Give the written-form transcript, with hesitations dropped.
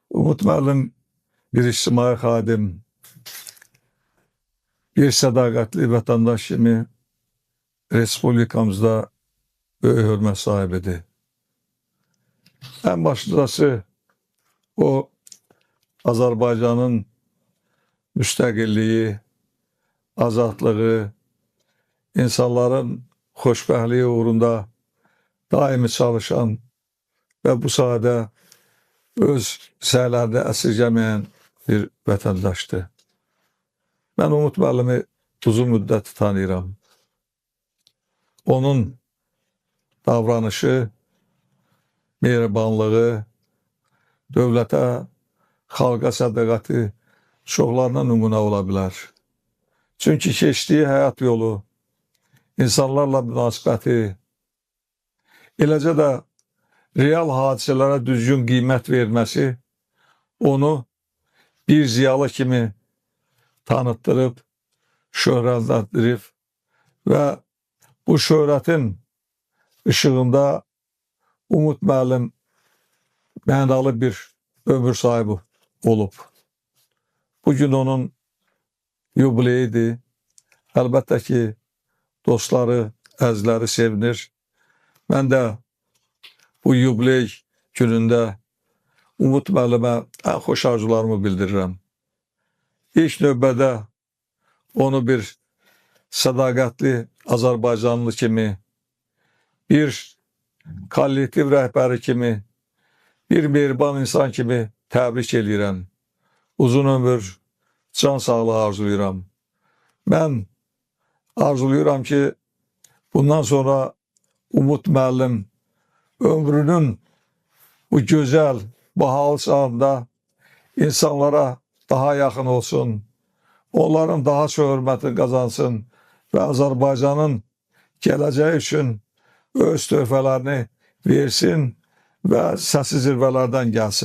Umut müəllim bir ictimai xadim, bir sədaqətli vətəndaş kimi Respublikamızda böyük hörmət sahibidir. Ən başlıcası o Azərbaycanın müstəqilliyi, azadlığı, insanların xoşbəxtliyi uğrunda daimi çalışan və bu sahədə öz səylərini əsirgəməyən bir vətəndaşdır. Mən Umut müəllimi uzun müddət tanıyıram. Onun davranışı, mehribanlığı, dövlətə, xalqa sədaqəti çoxlarına nümunə ola bilər. Çünki keçdiyi həyat yolu, insanlarla münasibəti, eləcə də real hadisələrə düzgün qiymət verməsi onu bir ziyalı kimi tanıtdırıb, şöhrətləndirib və bu şöhrətin ışığında Umut müəllim mənalı bir ömür sahibi olub. Bugün onun yubileyidir. Əlbəttə ki, dostları, əzizləri sevinir. Mən də bu yubiley günündə Umut müəllimə ən xoş arzularımı bildirirəm. İlk növbədə onu bir sədaqətli Azərbaycanlı kimi, bir kollektiv rəhbəri kimi, bir mehriban insan kimi təbrik edirəm. Uzun ömür, can sağlığı arzulayıram. Mən arzulayıram ki, bundan sonra Umut müəllim ömrünün bu gözəl, bahalı çağında insanlara daha yaxın olsun, onların daha çox hörmətini qazansın və Azərbaycanın gələcəyi üçün öz töhfələrini versin və səsi zirvələrdən gəlsin.